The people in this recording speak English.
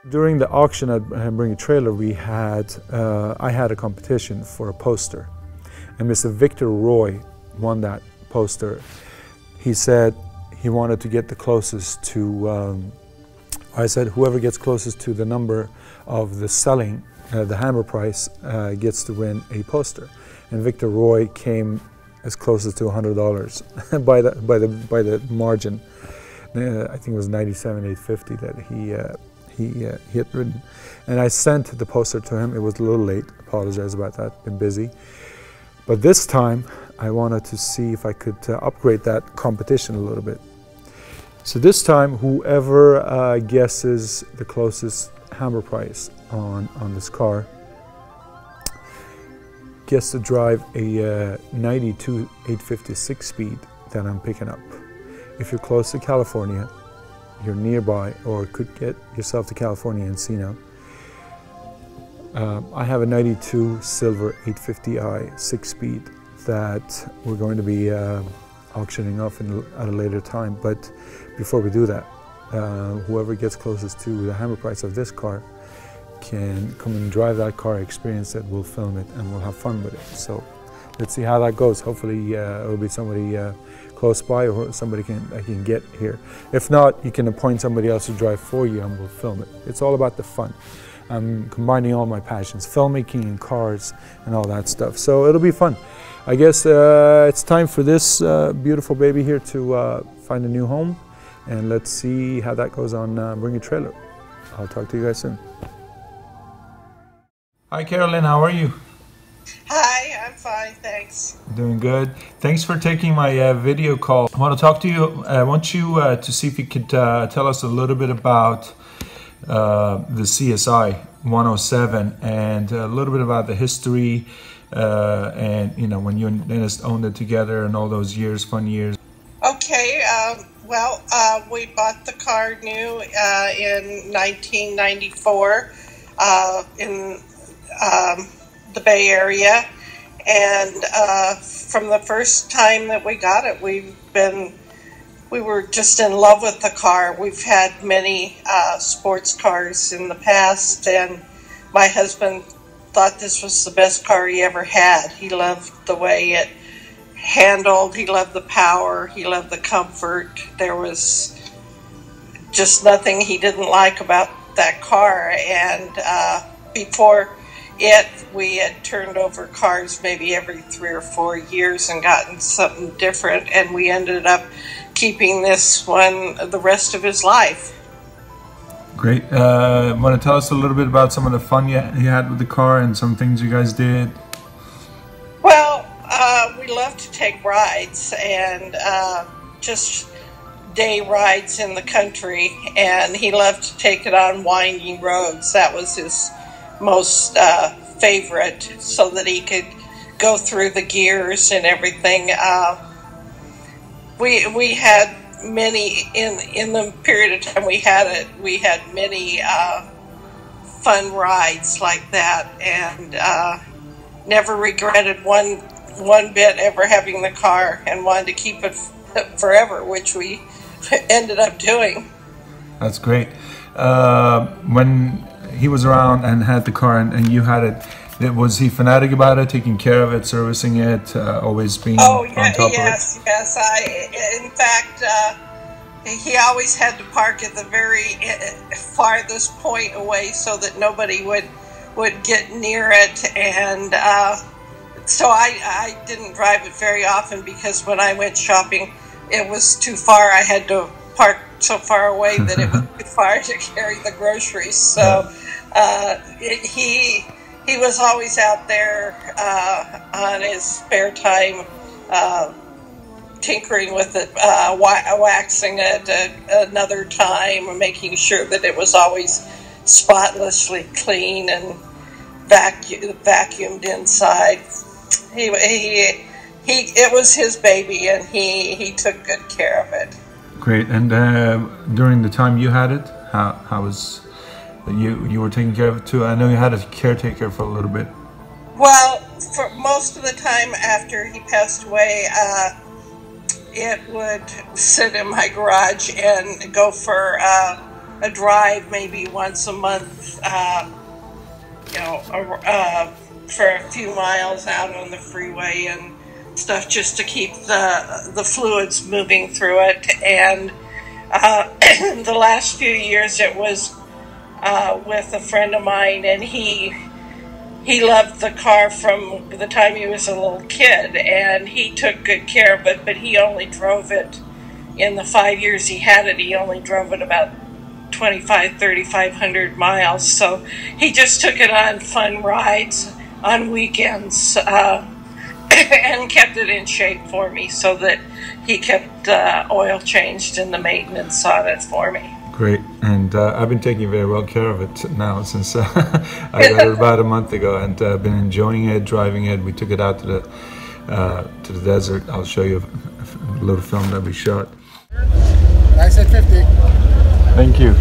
During the auction at Bring a Trailer, I had a competition for a poster, and Mr. Victor Roy won that poster. He said he wanted to get the closest to, I said whoever gets closest to the number of the selling, the hammer price, gets to win a poster. And Victor Roy came as close as to $100 by the margin. I think it was $97,850 that he had written. And I sent the poster to him. It was a little late. Apologize about that. Been busy. But this time I wanted to see if I could upgrade that competition a little bit. So this time, whoever guesses the closest hammer price on this car gets to drive a 92 850 6-speed that I'm picking up. If you're close to California, you're nearby, or could get yourself to California and Encino, I have a 92 silver 850i 6-speed that we're going to be auctioning off at a later time. But before we do that, whoever gets closest to the hammer price of this car can come and drive that car, experience it, we'll film it, and we'll have fun with it. So let's see how that goes. Hopefully it'll be somebody close by, or somebody I can get here. If not, you can appoint somebody else to drive for you and we'll film it. It's all about the fun. I'm combining all my passions, filmmaking and cars and all that stuff. So it'll be fun. I guess it's time for this beautiful baby here to find a new home, and let's see how that goes on Bring a Trailer. I'll talk to you guys soon. Hi Carolyn, how are you? Hi, I'm fine, thanks. Doing good. Thanks for taking my video call. I want to talk to you. I want you to see if you could tell us a little bit about the CSI 107 and a little bit about the history and, you know, when you and Dennis owned it together and all those years, fun years. Okay, well, we bought the car new in 1994 in the Bay Area, and from the first time that we got it, we were just in love with the car. We've had many sports cars in the past, and my husband thought this was the best car he ever had. He loved the way it handled, he loved the power, he loved the comfort. There was just nothing he didn't like about that car, and before we had turned over cars maybe every 3 or 4 years and gotten something different, and we ended up keeping this one the rest of his life. Great. Want to tell us a little bit about some of the fun you had with the car and some things you guys did? Well, we love to take rides, and just day rides in the country, and he loved to take it on winding roads. That was his most favorite, so that he could go through the gears and everything. We had many in the period of time we had it. We had many fun rides like that, and never regretted one bit ever having the car, and wanted to keep it forever, which we ended up doing. That's great. When he was around and had the car and you had it, was he fanatic about it, taking care of it, servicing it, always being on top of it? Yes. In fact, he always had to park at the very farthest point away so that nobody would get near it, and so I didn't drive it very often, because when I went shopping, it was too far. I had to park so far away that it was too far to carry the groceries. So he was always out there on his spare time, tinkering with it, waxing it another time, making sure that it was always spotlessly clean and vacuumed inside. It was his baby, and he took good care of it. Great. And during the time you had it, how was you were taking care of it too? I know you had a caretaker for a little bit. Well, for most of the time after he passed away, it would sit in my garage and go for a drive maybe once a month, for a few miles out on the freeway and stuff, just to keep the fluids moving through it. And the last few years it was with a friend of mine, and he loved the car from the time he was a little kid, and he took good care of it, but he only drove it, in the 5 years he had it, he only drove it about 3,500 miles. So he just took it on fun rides on weekends, and kept it in shape for me, so that he kept oil changed and the maintenance on it for me. Great, and I've been taking very well care of it now since I got it about a month ago, and I've been enjoying it, driving it. We took it out to the desert. I'll show you a little film that we shot. I said 50. Thank you.